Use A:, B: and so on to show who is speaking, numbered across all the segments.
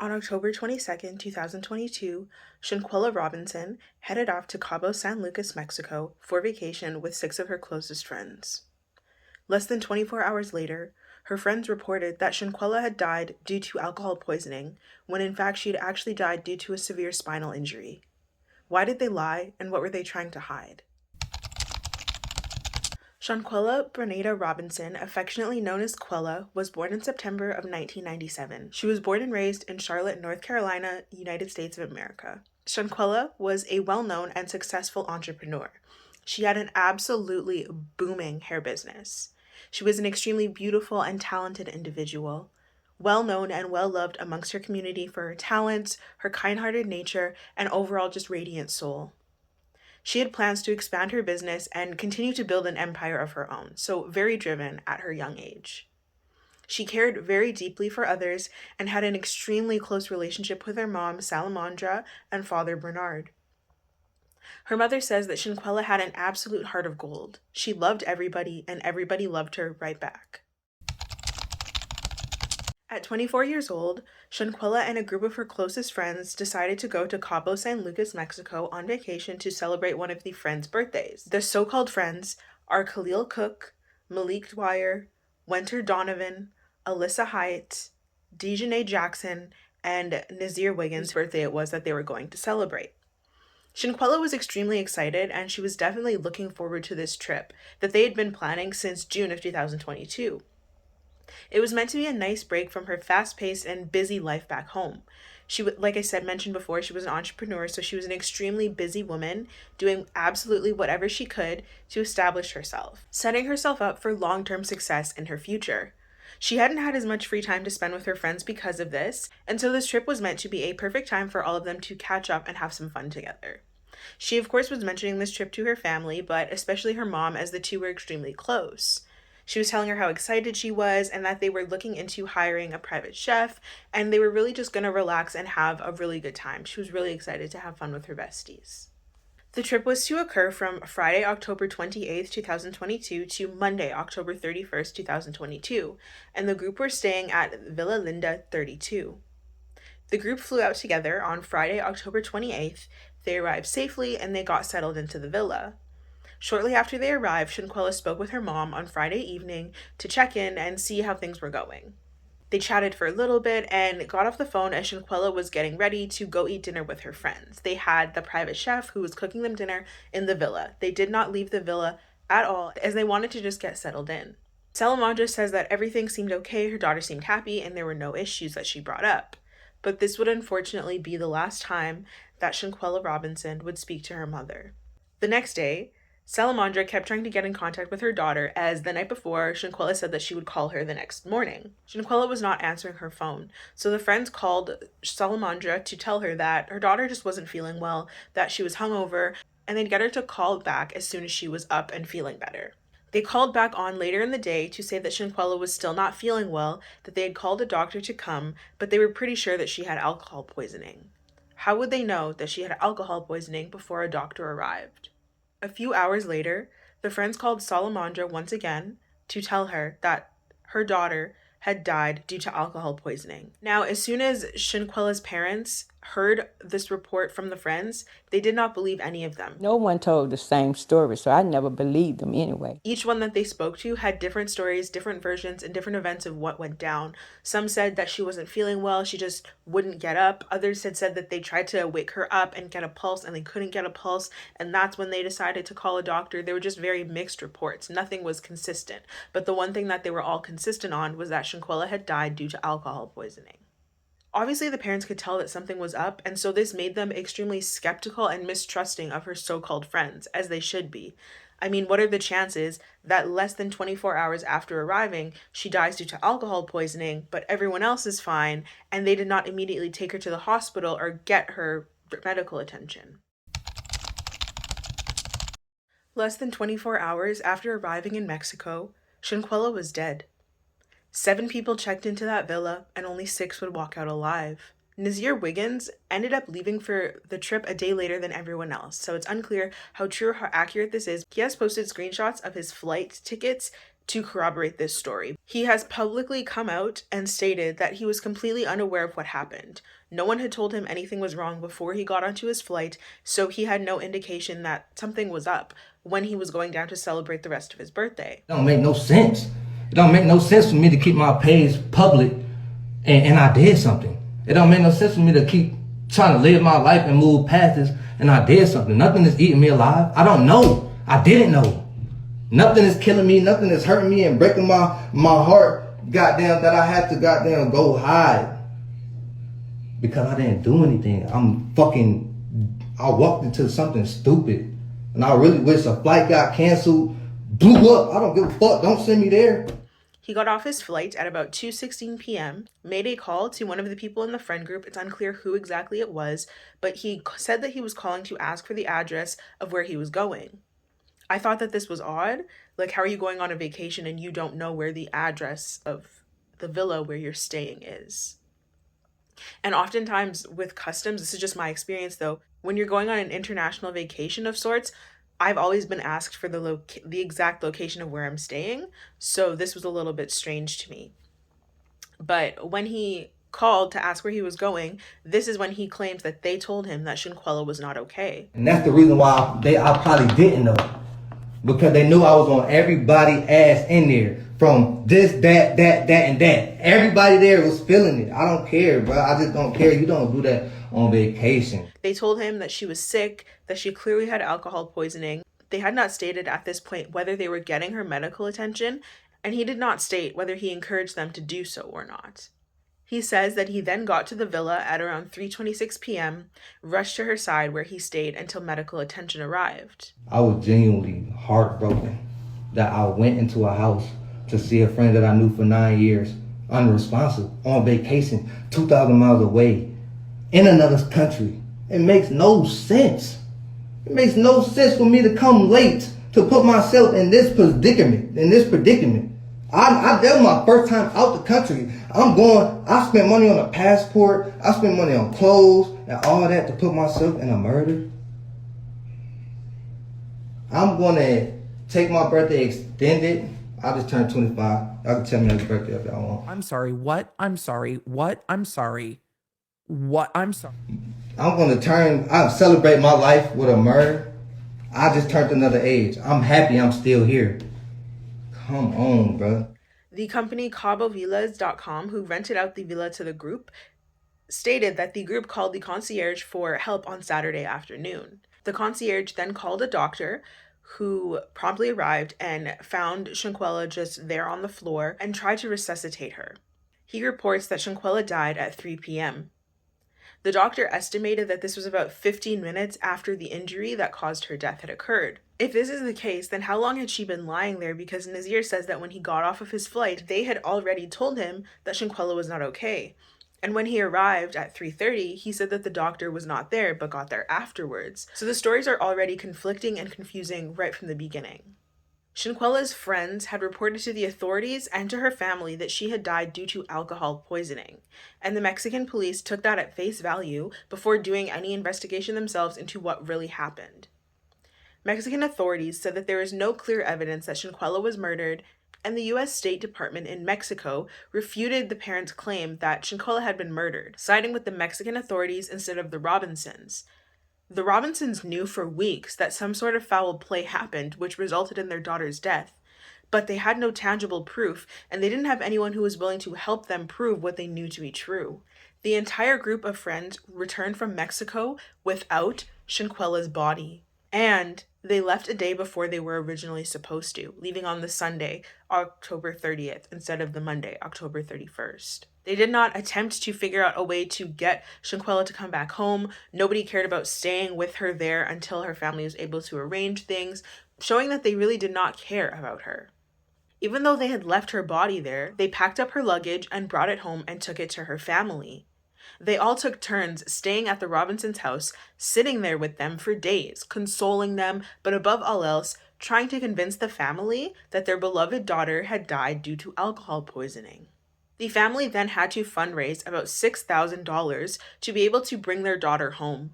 A: On October 22nd, 2022, Shanquella Robinson headed off to Cabo San Lucas, Mexico for vacation with 6 of her closest friends. Less than 24 hours later, her friends reported that Shanquella had died due to alcohol poisoning, when in fact she had actually died due to a severe spinal injury. Why did they lie, and what were they trying to hide? Shanquella Bernada Robinson, affectionately known as Quella, was born in September of 1997. She was born and raised in Charlotte, North Carolina, United States of America. Shanquella was a well-known and successful entrepreneur. She had an absolutely booming hair business. She was an extremely beautiful and talented individual, well-known and well-loved amongst her community for her talents, her kind-hearted nature, and overall just radiant soul. She had plans to expand her business and continue to build an empire of her own, so very driven at her young age. She cared very deeply for others and had an extremely close relationship with her mom, Salamandra, and father, Bernard. Her mother says that Shanquella had an absolute heart of gold. She loved everybody, and everybody loved her right back. At 24 years old, Shanquella and a group of her closest friends decided to go to Cabo San Lucas, Mexico on vacation to celebrate one of the friends' birthdays. The so-called friends are Khalil Cook, Malik Dwyer, Donovan, Alysse Hyatt, Daejhanae Jackson, and Nazeer Wiggins' birthday it was that they were going to celebrate. Shanquella was extremely excited, and she was definitely looking forward to this trip that they had been planning since June of 2022. It was meant to be a nice break from her fast-paced and busy life back home. Like I said, mentioned before, she was an entrepreneur, so she was an extremely busy woman, doing absolutely whatever she could to establish herself, setting herself up for long-term success in her future. She hadn't had as much free time to spend with her friends because of this, and so this trip was meant to be a perfect time for all of them to catch up and have some fun together. She, of course, was mentioning this trip to her family, but especially her mom, as the two were extremely close. She was telling her how excited she was and that they were looking into hiring a private chef, and they were really just going to relax and have a really good time. She was really excited to have fun with her besties. The trip was to occur from Friday, October 28th, 2022 to Monday, October 31st, 2022, and the group were staying at Villa Linda 32. The group flew out together on Friday, October 28th. They arrived safely and they got settled into the villa. Shortly after they arrived, Shanquella spoke with her mom on Friday evening to check in and see how things were going. They chatted for a little bit and got off the phone as Shanquella was getting ready to go eat dinner with her friends. They had the private chef who was cooking them dinner in the villa. They did not leave the villa at all as they wanted to just get settled in. Salamandra says that everything seemed okay, her daughter seemed happy, and there were no issues that she brought up. But this would unfortunately be the last time that Shanquella Robinson would speak to her mother. The next day, Salamandra kept trying to get in contact with her daughter, as the night before, Shanquella said that she would call her the next morning. Shanquella was not answering her phone, so the friends called Salamandra to tell her that her daughter just wasn't feeling well, that she was hungover, and they'd get her to call back as soon as she was up and feeling better. They called back on later in the day to say that Shanquella was still not feeling well, that they had called a doctor to come, but they were pretty sure that she had alcohol poisoning. How would they know that she had alcohol poisoning before a doctor arrived? A few hours later, the friends called Salamandra once again to tell her that her daughter had died due to alcohol poisoning. Now, as soon as Shanquella's parents heard this report from the friends, they did not believe any of them.
B: No one told the same story, so I never believed them anyway.
A: Each one that they spoke to had different stories, different versions, and different events of what went down. Some said that she wasn't feeling well, she just wouldn't get up. Others had said that they tried to wake her up and get a pulse, and they couldn't get a pulse, and that's when they decided to call a doctor. They were just very mixed reports. Nothing was consistent. But the one thing that they were all consistent on was that Shanquella had died due to alcohol poisoning. Obviously, the parents could tell that something was up, and so this made them extremely skeptical and mistrusting of her so-called friends, as they should be. I mean, what are the chances that less than 24 hours after arriving, she dies due to alcohol poisoning, but everyone else is fine, and they did not immediately take her to the hospital or get her medical attention? Less than 24 hours after arriving in Mexico, Shanquella was dead. 7 people checked into that villa, and only 6 would walk out alive. Nazeer Wiggins ended up leaving for the trip a day later than everyone else, so it's unclear how true or how accurate this is. He has posted screenshots of his flight tickets to corroborate this story. He has publicly come out and stated that he was completely unaware of what happened. No one had told him anything was wrong before he got onto his flight, so he had no indication that something was up when he was going down to celebrate the rest of his birthday.
C: It don't make no sense. It don't make no sense for me to keep my page public and I did something. It don't make no sense for me to keep trying to live my life and move past this and I did something. Nothing is eating me alive. I don't know. I didn't know. Nothing is killing me. Nothing is hurting me and breaking my heart. Goddamn, that I had to goddamn go hide. Because I didn't do anything. I walked into something stupid. And I really wish a flight got canceled, blew up. I don't give a fuck. Don't send me there.
A: He got off his flight at about 2:16 p.m., made a call to one of the people in the friend group. It's unclear who exactly it was, but he said that he was calling to ask for the address of where he was going. I thought that this was odd. Like, how are you going on a vacation and you don't know where the address of the villa where you're staying is? And oftentimes with customs, this is just my experience though, when you're going on an international vacation of sorts, I've always been asked for the exact location of where I'm staying, so this was a little bit strange to me. But when he called to ask where he was going, this is when he claims that they told him that Shanquella was not okay.
C: And that's the reason why I probably didn't know. Because they knew I was on everybody's ass in there. From this, that, and that. Everybody there was feeling it. I don't care, bro. I just don't care. You don't do that on vacation.
A: They told him that she was sick, that she clearly had alcohol poisoning. They had not stated at this point whether they were getting her medical attention, and he did not state whether he encouraged them to do so or not. He says that he then got to the villa at around 3:26 p.m., rushed to her side where he stayed until medical attention arrived.
C: I was genuinely heartbroken that I went into a house to see a friend that I knew for 9 years, unresponsive, on vacation, 2,000 miles away, in another country. It makes no sense. It makes no sense for me to come late to put myself in this predicament, that was my first time out the country. I spent money on a passport, I spent money on clothes, and all that to put myself in a murder. I'm gonna take my birthday extended. I just turned 25. Y'all can tell me happy birthday if y'all want.
D: I'm sorry, what? I'm sorry, what? I'm sorry. What? I'm sorry.
C: I celebrate my life with a murder. I just turned another age. I'm happy I'm still here. Come on, bro.
A: The company CaboVillas.com, who rented out the villa to the group, stated that the group called the concierge for help on Saturday afternoon. The concierge then called a doctor who promptly arrived and found Shanquella just there on the floor and tried to resuscitate her. He reports that Shanquella died at 3 p.m. The doctor estimated that this was about 15 minutes after the injury that caused her death had occurred. If this is the case, then how long had she been lying there? Because Nazeer says that when he got off of his flight, they had already told him that Shanquella was not okay. And when he arrived at 3:30, he said that the doctor was not there, but got there afterwards. So the stories are already conflicting and confusing right from the beginning. Shanquella's friends had reported to the authorities and to her family that she had died due to alcohol poisoning, and the Mexican police took that at face value before doing any investigation themselves into what really happened. Mexican authorities said that there is no clear evidence that Shanquella was murdered, and the U.S. State Department in Mexico refuted the parents' claim that Shanquella had been murdered, siding with the Mexican authorities instead of the Robinsons. The Robinsons knew for weeks that some sort of foul play happened, which resulted in their daughter's death, but they had no tangible proof, and they didn't have anyone who was willing to help them prove what they knew to be true. The entire group of friends returned from Mexico without Shanquella's body, and they left a day before they were originally supposed to, leaving on the Sunday, October 30th, instead of the Monday, October 31st. They did not attempt to figure out a way to get Shanquella to come back home. Nobody cared about staying with her there until her family was able to arrange things, showing that they really did not care about her. Even though they had left her body there, they packed up her luggage and brought it home and took it to her family. They all took turns staying at the Robinsons' house, sitting there with them for days, consoling them, but above all else, trying to convince the family that their beloved daughter had died due to alcohol poisoning. The family then had to fundraise about $6,000 to be able to bring their daughter home.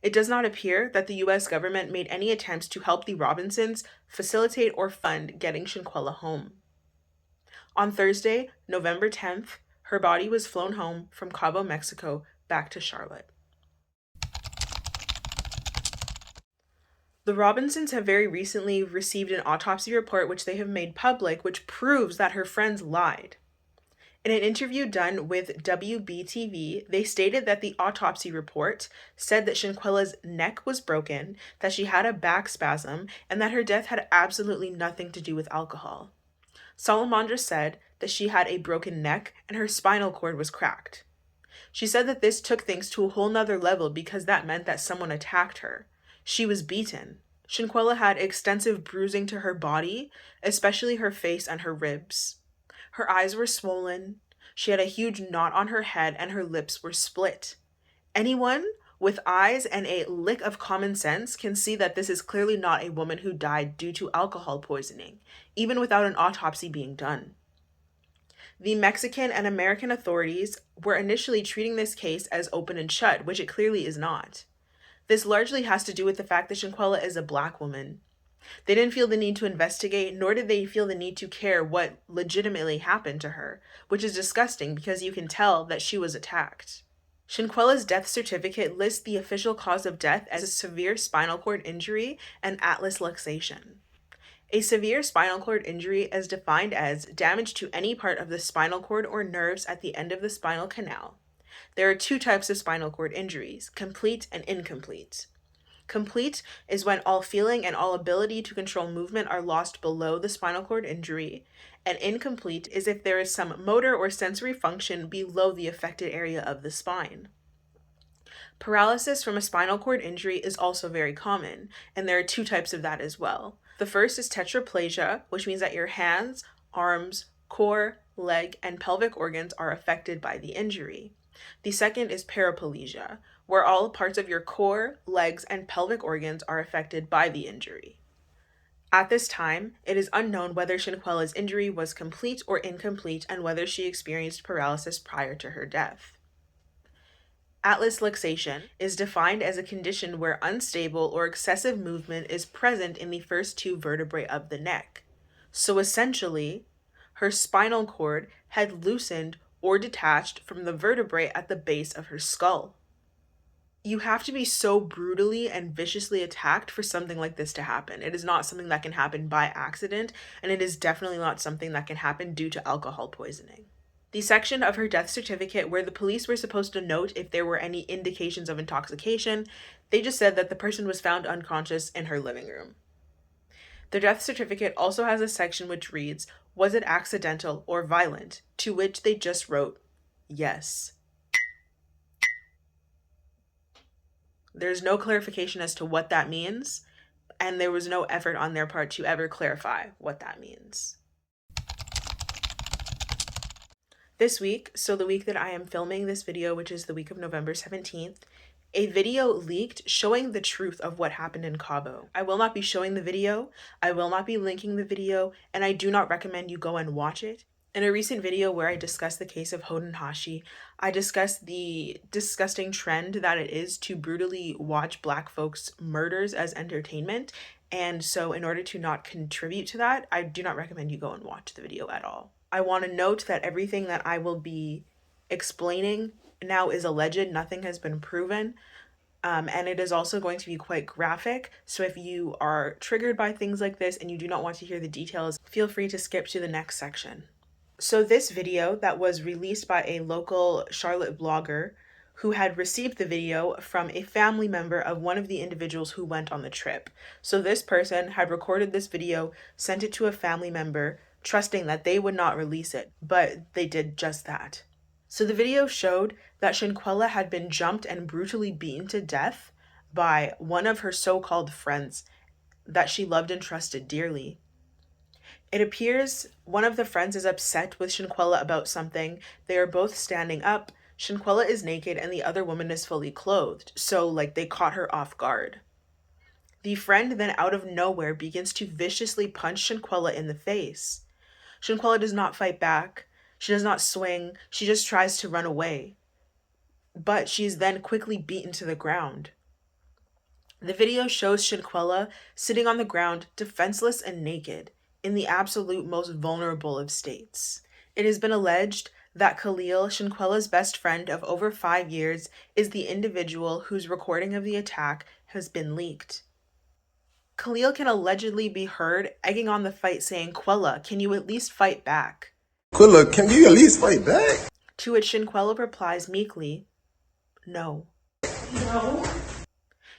A: It does not appear that the U.S. government made any attempts to help the Robinsons facilitate or fund getting Shanquella home. On Thursday, November 10th, her body was flown home from Cabo, Mexico, back to Charlotte. The Robinsons have very recently received an autopsy report which they have made public, which proves that her friends lied. In an interview done with WBTV, they stated that the autopsy report said that Shanquella's neck was broken, that she had a back spasm, and that her death had absolutely nothing to do with alcohol. Salamandra said that she had a broken neck and her spinal cord was cracked. She said that this took things to a whole nother level because that meant that someone attacked her. She was beaten. Shanquella had extensive bruising to her body, especially her face and her ribs. Her eyes were swollen. She had a huge knot on her head and her lips were split. Anyone with eyes and a lick of common sense can see that this is clearly not a woman who died due to alcohol poisoning, even without an autopsy being done. The Mexican and American authorities were initially treating this case as open and shut, which it clearly is not. This largely has to do with the fact that Shanquella is a Black woman. They didn't feel the need to investigate, nor did they feel the need to care what legitimately happened to her, which is disgusting because you can tell that she was attacked. Shanquella's death certificate lists the official cause of death as a severe spinal cord injury and atlas luxation. A severe spinal cord injury is defined as damage to any part of the spinal cord or nerves at the end of the spinal canal. There are two types of spinal cord injuries, complete and incomplete. Complete is when all feeling and all ability to control movement are lost below the spinal cord injury, and incomplete is if there is some motor or sensory function below the affected area of the spine. Paralysis from a spinal cord injury is also very common, and there are two types of that as well. The first is tetraplegia, which means that your hands, arms, core, leg, and pelvic organs are affected by the injury. The second is paraplegia, where all parts of your core, legs, and pelvic organs are affected by the injury. At this time, it is unknown whether Shanquella's injury was complete or incomplete and whether she experienced paralysis prior to her death. Atlas luxation is defined as a condition where unstable or excessive movement is present in the first two vertebrae of the neck. So essentially, her spinal cord had loosened or detached from the vertebrae at the base of her skull. You have to be so brutally and viciously attacked for something like this to happen. It is not something that can happen by accident, and it is definitely not something that can happen due to alcohol poisoning. The section of her death certificate where the police were supposed to note if there were any indications of intoxication, they just said that the person was found unconscious in her living room. The death certificate also has a section which reads, "Was it accidental or violent?" To which they just wrote, "Yes." There's no clarification as to what that means, and there was no effort on their part to ever clarify what that means. This week, so the week that I am filming this video, which is the week of November 17th, a video leaked showing the truth of what happened in Cabo. I will not be showing the video, I will not be linking the video, and I do not recommend you go and watch it. In a recent video where I discussed the case of Hoden Hashi, I discussed the disgusting trend that it is to brutally watch Black folks' murders as entertainment, and so in order to not contribute to that, I do not recommend you go and watch the video at all. I want to note that everything that I will be explaining now is alleged, nothing has been proven, and it is also going to be quite graphic, so if you are triggered by things like this and you do not want to hear the details, feel free to skip to the next section. So this video that was released by a local Charlotte blogger who had received the video from a family member of one of the individuals who went on the trip. So this person had recorded this video, sent it to a family member, trusting that they would not release it, but they did just that. So the video showed that Shanquella had been jumped and brutally beaten to death by one of her so-called friends that she loved and trusted dearly. It appears one of the friends is upset with Shanquella about something. They are both standing up. Shanquella is naked and the other woman is fully clothed, so they caught her off guard. The friend then out of nowhere begins to viciously punch Shanquella in the face. Shanquella does not fight back. She does not swing. She just tries to run away. But she is then quickly beaten to the ground. The video shows Shanquella sitting on the ground, defenseless and naked, in the absolute most vulnerable of states. It has been alleged that Khalil, Shanquella's best friend of over 5 years, is the individual whose recording of the attack has been leaked. Khalil can allegedly be heard egging on the fight, saying, "Quella, can you at least fight back?"
E: Quilla, can you at least fight back?
A: To which Shanquella replies meekly, "No."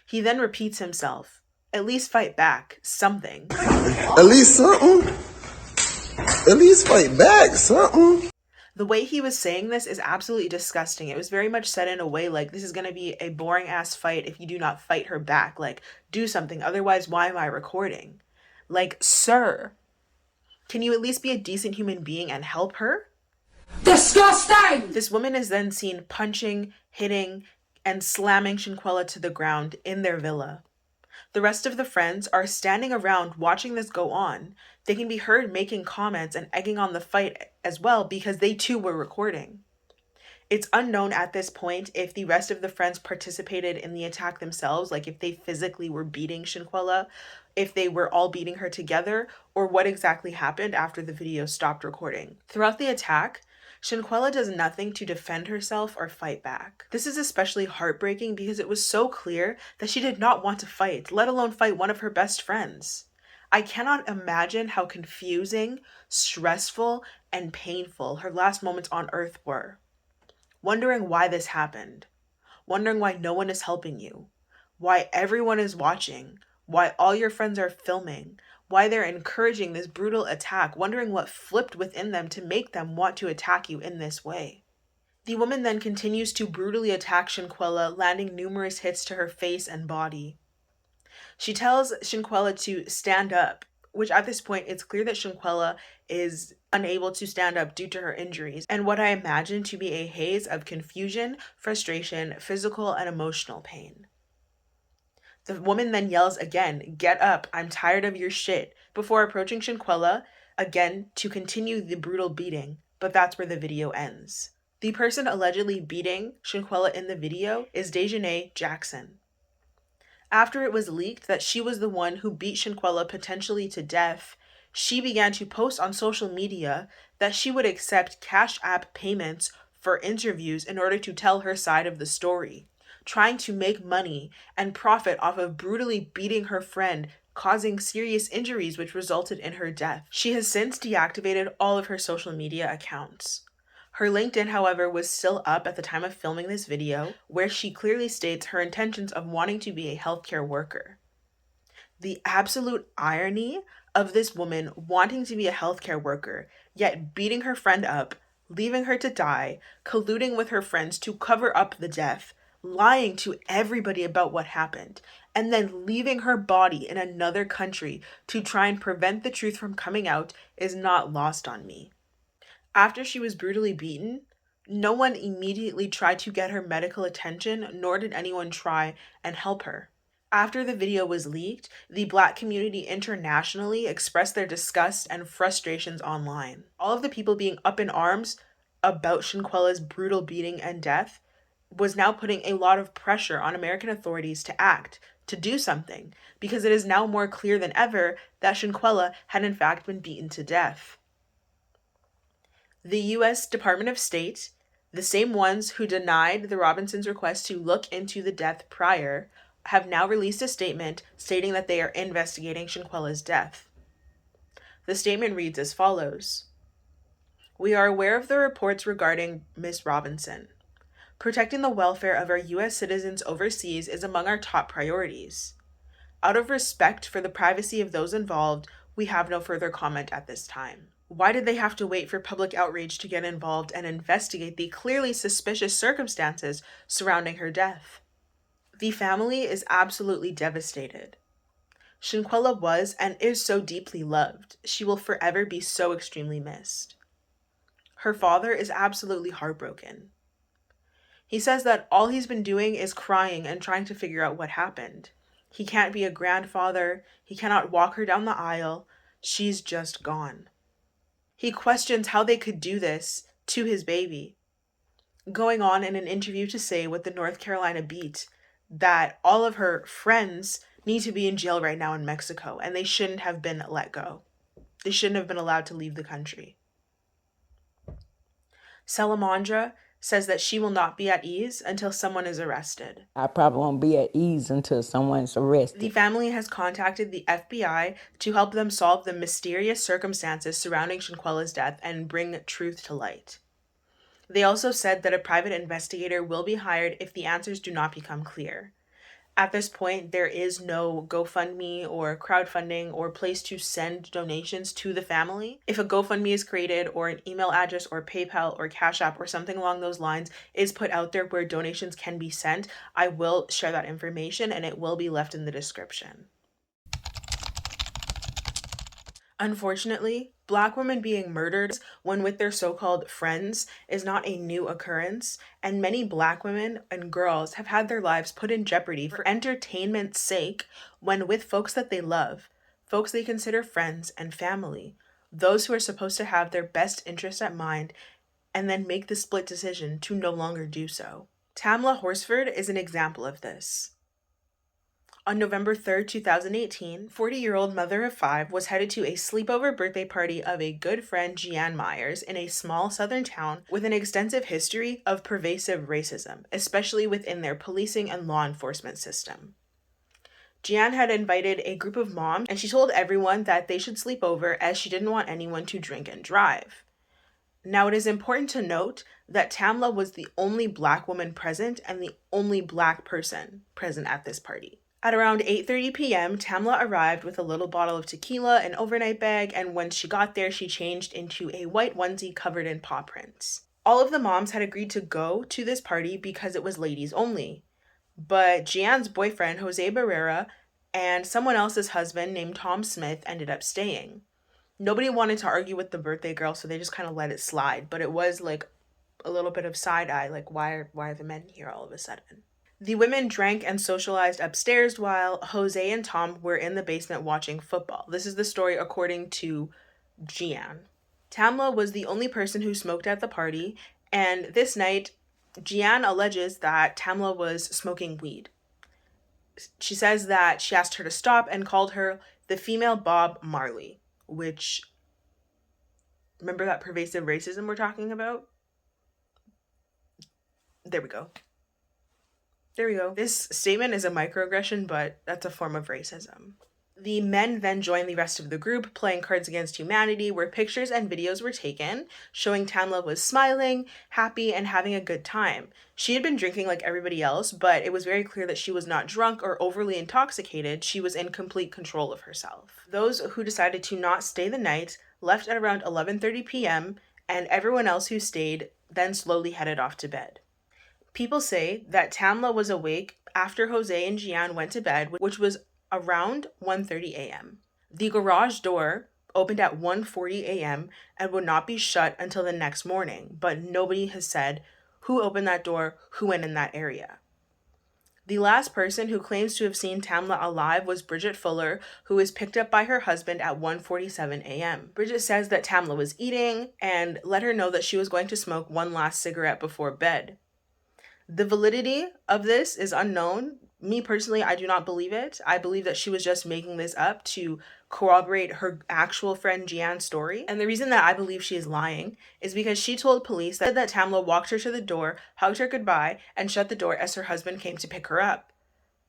A: He then repeats himself, "At least fight back, something."
E: At least something? At least fight back, something?
A: The way he was saying this is absolutely disgusting. It was very much said in a way like, this is going to be a boring ass fight if you do not fight her back. Like, do something, otherwise why am I recording? Like, sir, can you at least be a decent human being and help her?
B: Disgusting!
A: This woman is then seen punching, hitting, and slamming Shanquella to the ground in their villa. The rest of the friends are standing around watching this go on. They can be heard making comments and egging on the fight as well because they too were recording. It's unknown at this point if the rest of the friends participated in the attack themselves, like if they physically were beating Shanquella, if they were all beating her together, or what exactly happened after the video stopped recording. Throughout the attack, Shanquella does nothing to defend herself or fight back. This is especially heartbreaking because it was so clear that she did not want to fight, let alone fight one of her best friends. I cannot imagine how confusing, stressful, and painful her last moments on Earth were. Wondering why this happened. Wondering why no one is helping you. Why everyone is watching. Why all your friends are filming. Why they're encouraging this brutal attack, wondering what flipped within them to make them want to attack you in this way. The woman then continues to brutally attack Shanquella, landing numerous hits to her face and body. She tells Shanquella to stand up, which at this point it's clear that Shanquella is unable to stand up due to her injuries and what I imagine to be a haze of confusion, frustration, physical, and emotional pain. The woman then yells again, "Get up, I'm tired of your shit," before approaching Shanquella again to continue the brutal beating, but that's where the video ends. The person allegedly beating Shanquella in the video is Daejhanae Jackson. After it was leaked that she was the one who beat Shanquella potentially to death, she began to post on social media that she would accept Cash App payments for interviews in order to tell her side of the story, trying to make money and profit off of brutally beating her friend, causing serious injuries which resulted in her death. She has since deactivated all of her social media accounts. Her LinkedIn, however, was still up at the time of filming this video, where she clearly states her intentions of wanting to be a healthcare worker. The absolute irony of this woman wanting to be a healthcare worker, yet beating her friend up, leaving her to die, colluding with her friends to cover up the death, lying to everybody about what happened, and then leaving her body in another country to try and prevent the truth from coming out is not lost on me. After she was brutally beaten, no one immediately tried to get her medical attention, nor did anyone try and help her. After the video was leaked, the Black community internationally expressed their disgust and frustrations online. All of the people being up in arms about Shanquella's brutal beating and death was now putting a lot of pressure on American authorities to act, to do something, because it is now more clear than ever that Shanquella had in fact been beaten to death. The U.S. Department of State, the same ones who denied the Robinsons' request to look into the death prior, have now released a statement stating that they are investigating Shanquella's death. The statement reads as follows: "We are aware of the reports regarding Ms. Robinson. Protecting the welfare of our U.S. citizens overseas is among our top priorities. Out of respect for the privacy of those involved, we have no further comment at this time." Why did they have to wait for public outrage to get involved and investigate the clearly suspicious circumstances surrounding her death? The family is absolutely devastated. Shanquella was and is so deeply loved. She will forever be so extremely missed. Her father is absolutely heartbroken. He says that all he's been doing is crying and trying to figure out what happened. He can't be a grandfather. He cannot walk her down the aisle. She's just gone. He questions how they could do this to his baby, going on in an interview to say with the North Carolina Beat that all of her friends need to be in jail right now in Mexico and they shouldn't have been let go. They shouldn't have been allowed to leave the country. Salamandra says that she will not be at ease until someone is arrested.
B: I probably won't be at ease until someone's arrested.
A: The family has contacted the FBI to help them solve the mysterious circumstances surrounding Shanquella's death and bring truth to light. They also said that a private investigator will be hired if the answers do not become clear. At this point, there is no GoFundMe or crowdfunding or place to send donations to the family. If a GoFundMe is created or an email address or PayPal or Cash App or something along those lines is put out there where donations can be sent, I will share that information and it will be left in the description. Unfortunately, Black women being murdered when with their so-called friends is not a new occurrence, and many Black women and girls have had their lives put in jeopardy for entertainment's sake when with folks that they love, folks they consider friends and family, those who are supposed to have their best interest at mind, and then make the split decision to no longer do so. Tamla Horsford is an example of this. On November 3rd, 2018, 40-year-old mother of 5 was headed to a sleepover birthday party of a good friend, Jeanne Myers, in a small southern town with an extensive history of pervasive racism, especially within their policing and law enforcement system. Jeanne had invited a group of moms, and she told everyone that they should sleep over as she didn't want anyone to drink and drive. Now, it is important to note that Tamla was the only Black woman present and the only Black person present at this party. At around 8:30 p.m., Tamla arrived with a little bottle of tequila, an overnight bag, and when she got there, she changed into a white onesie covered in paw prints. All of the moms had agreed to go to this party because it was ladies only. But Jeanne's boyfriend, Jose Barrera, and someone else's husband named Tom Smith ended up staying. Nobody wanted to argue with the birthday girl, so they just kind of let it slide. But it was like a little bit of side eye, like why are the men here all of a sudden? The women drank and socialized upstairs while Jose and Tom were in the basement watching football. This is the story according to Jeanne. Tamla was the only person who smoked at the party, and this night, Jeanne alleges that Tamla was smoking weed. She says that she asked her to stop and called her the female Bob Marley, which, remember that pervasive racism we're talking about? There we go. This statement is a microaggression, but that's a form of racism. The men then joined the rest of the group playing Cards Against Humanity, where pictures and videos were taken showing Tamla was smiling, happy, and having a good time. She had been drinking like everybody else, but it was very clear that she was not drunk or overly intoxicated. She was in complete control of herself. Those who decided to not stay the night left at around 11:30 p.m., and everyone else who stayed then slowly headed off to bed. People say that Tamla was awake after Jose and Jeanne went to bed, which was around 1:30 a.m. The garage door opened at 1:40 a.m. and would not be shut until the next morning, but nobody has said who opened that door, who went in that area. The last person who claims to have seen Tamla alive was Bridget Fuller, who was picked up by her husband at 1:47 a.m. Bridget says that Tamla was eating and let her know that she was going to smoke one last cigarette before bed. The validity of this is unknown. Me personally, I do not believe it. I believe that she was just making this up to corroborate her actual friend Jeanne's story. And the reason that I believe she is lying is because she told police that Tamla walked her to the door, hugged her goodbye, and shut the door as her husband came to pick her up.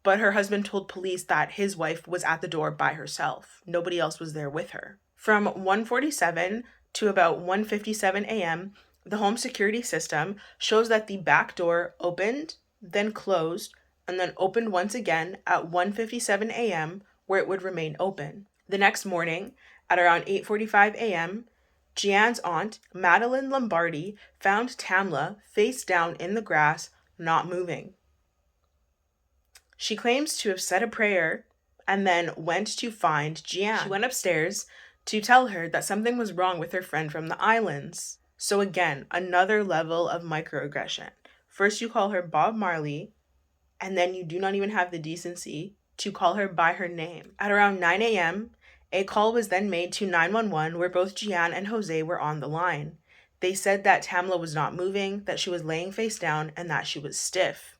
A: But her husband told police that his wife was at the door by herself. Nobody else was there with her. From 1:47 to about 1:57 a.m., the home security system shows that the back door opened, then closed, and then opened once again at 1:57 a.m., where it would remain open. The next morning, at around 8:45 a.m., Jeanne's aunt, Madeline Lombardi, found Tamla face down in the grass, not moving. She claims to have said a prayer and then went to find Jeanne. She went upstairs to tell her that something was wrong with her friend from the islands. So again, another level of microaggression. First you call her Bob Marley, and then you do not even have the decency to call her by her name. At around 9 a.m., a call was then made to 911 where both Jeanne and Jose were on the line. They said that Tamla was not moving, that she was laying face down, and that she was stiff.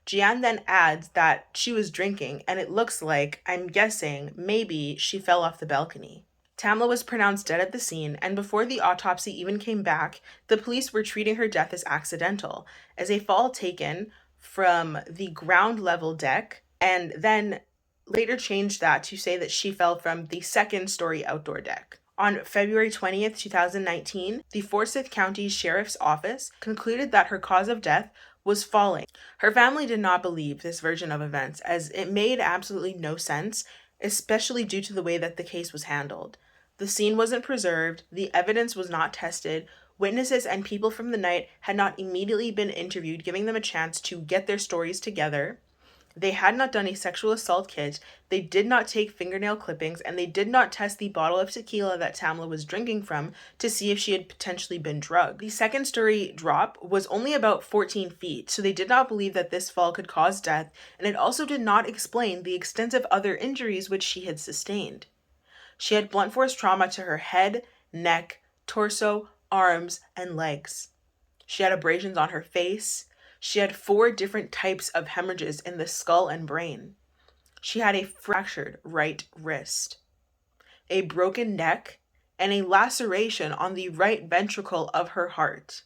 A: Jeanne then adds that she was drinking, and it looks like, I'm guessing, maybe she fell off the balcony. Tamla was pronounced dead at the scene, and before the autopsy even came back, the police were treating her death as accidental, as a fall taken from the ground level deck, and then later changed that to say that she fell from the second story outdoor deck. On February 20th, 2019, the Forsyth County Sheriff's Office concluded that her cause of death was falling. Her family did not believe this version of events, as it made absolutely no sense, especially due to the way that the case was handled. The scene wasn't preserved, the evidence was not tested, witnesses and people from the night had not immediately been interviewed, giving them a chance to get their stories together. They had not done a sexual assault kit, they did not take fingernail clippings, and they did not test the bottle of tequila that Tamla was drinking from to see if she had potentially been drugged. The second story drop was only about 14 feet, so they did not believe that this fall could cause death, and it also did not explain the extensive other injuries which she had sustained. She had blunt force trauma to her head, neck, torso, arms, and legs. She had abrasions on her face. She had 4 different types of hemorrhages in the skull and brain. She had a fractured right wrist, a broken neck, and a laceration on the right ventricle of her heart.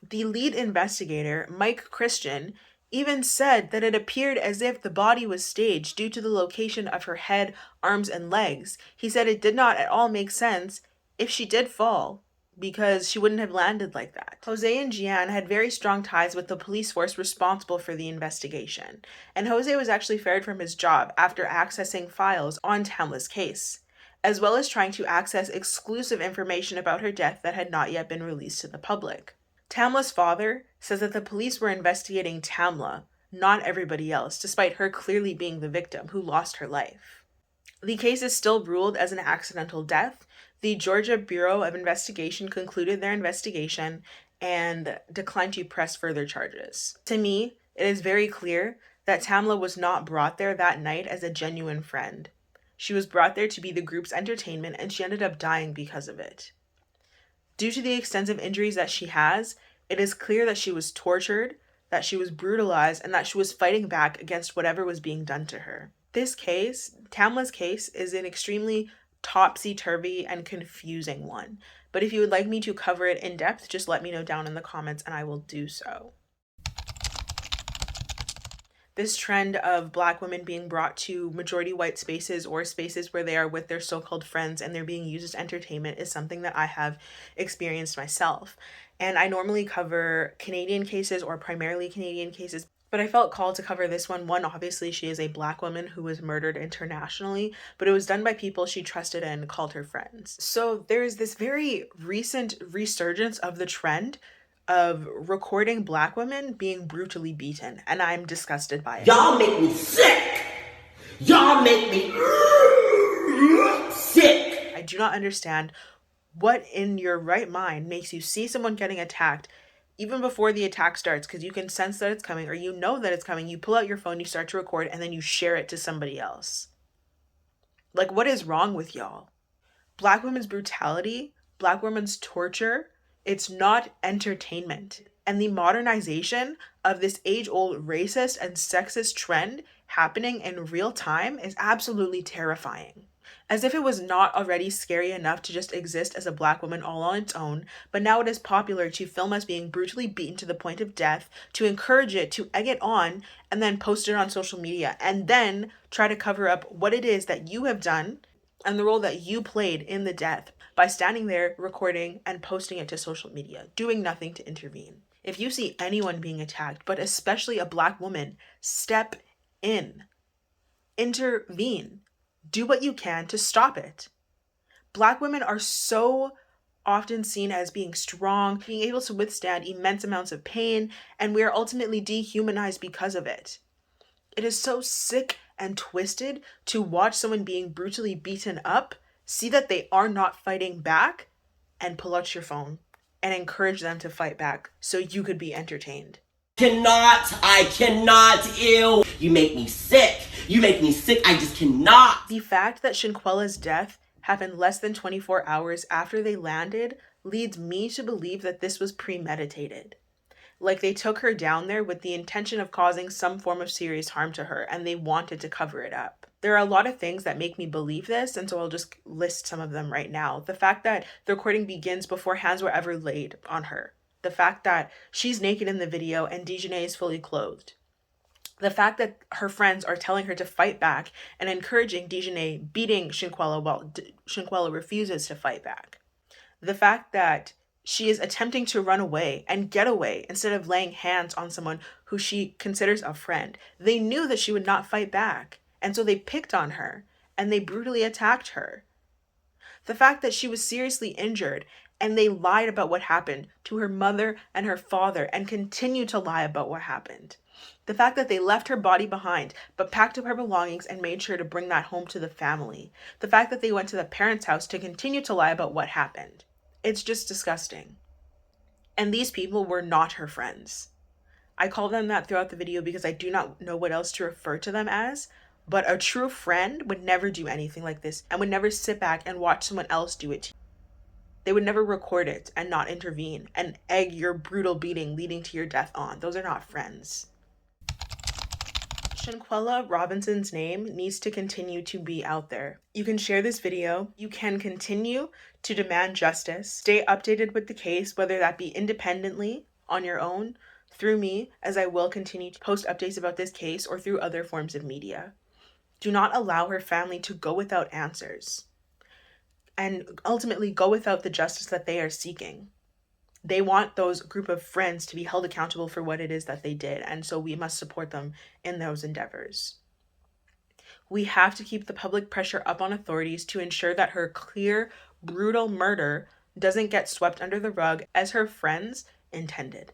A: The lead investigator, Mike Christian, even said that it appeared as if the body was staged due to the location of her head, arms, and legs. He said it did not at all make sense if she did fall, because she wouldn't have landed like that. Jose and Gian had very strong ties with the police force responsible for the investigation, and Jose was actually fired from his job after accessing files on Tamla's case, as well as trying to access exclusive information about her death that had not yet been released to the public. Tamla's father says that the police were investigating Tamla, not everybody else, despite her clearly being the victim who lost her life. The case is still ruled as an accidental death. The Georgia Bureau of Investigation concluded their investigation and declined to press further charges. To me, it is very clear that Tamla was not brought there that night as a genuine friend. She was brought there to be the group's entertainment, and she ended up dying because of it. Due to the extensive injuries that she has, it is clear that she was tortured, that she was brutalized, and that she was fighting back against whatever was being done to her. This case, Tamla's case, is an extremely topsy-turvy and confusing one. But if you would like me to cover it in depth, just let me know down in the comments and I will do so. This trend of Black women being brought to majority white spaces or spaces where they are with their so-called friends and they're being used as entertainment is something that I have experienced myself. And I normally cover Canadian cases or primarily Canadian cases, but I felt called to cover this one. One, obviously, she is a Black woman who was murdered internationally, but it was done by people she trusted and called her friends. So there's this very recent resurgence of the trend of recording Black women being brutally beaten, and I'm disgusted by it.
F: Y'all make me sick. Y'all make me sick.
A: I do not understand what in your right mind makes you see someone getting attacked even before the attack starts, because you can sense that it's coming or you know that it's coming. You pull out your phone, you start to record, and then you share it to somebody else. Like, what is wrong with y'all? Black women's brutality, Black women's torture, it's not entertainment. And the modernization of this age-old racist and sexist trend happening in real time is absolutely terrifying. As if it was not already scary enough to just exist as a Black woman all on its own, but now it is popular to film us being brutally beaten to the point of death, to encourage it, to egg it on, and then post it on social media, and then try to cover up what it is that you have done and the role that you played in the death by standing there, recording, and posting it to social media, doing nothing to intervene. If you see anyone being attacked, but especially a Black woman, step in. Intervene. Do what you can to stop it. Black women are so often seen as being strong, being able to withstand immense amounts of pain, and we are ultimately dehumanized because of it. It is so sick and twisted to watch someone being brutally beaten up, see that they are not fighting back, and pull out your phone and encourage them to fight back so you could be entertained.
F: I cannot, ew. You make me sick. You make me sick. I just cannot.
A: The fact that Shanquella's death happened less than 24 hours after they landed leads me to believe that this was premeditated. Like, they took her down there with the intention of causing some form of serious harm to her, and they wanted to cover it up. There are a lot of things that make me believe this, and so I'll just list some of them right now. The fact that the recording begins before hands were ever laid on her. The fact that she's naked in the video and Daejhanae is fully clothed. The fact that her friends are telling her to fight back and encouraging Daejhanae beating Shanquella while Shanquella refuses to fight back. The fact that she is attempting to run away and get away instead of laying hands on someone who she considers a friend. They knew that she would not fight back, and so they picked on her and they brutally attacked her. The fact that she was seriously injured and they lied about what happened to her mother and her father and continue to lie about what happened. The fact that they left her body behind but packed up her belongings and made sure to bring that home to the family. The fact that they went to the parents' house to continue to lie about what happened. It's just disgusting. And these people were not her friends. I call them that throughout the video because I do not know what else to refer to them as, but a true friend would never do anything like this and would never sit back and watch someone else do it to you. They would never record it and not intervene and egg your brutal beating leading to your death on. Those are not friends. Shanquella Robinson's name needs to continue to be out there. You can share this video. You can continue to demand justice. Stay updated with the case, whether that be independently on your own, through me, as I will continue to post updates about this case, or through other forms of media. Do not allow her family to go without answers and ultimately go without the justice that they are seeking. They want those group of friends to be held accountable for what it is that they did, and so we must support them in those endeavors. We have to keep the public pressure up on authorities to ensure that her clear, brutal murder doesn't get swept under the rug as her friends intended.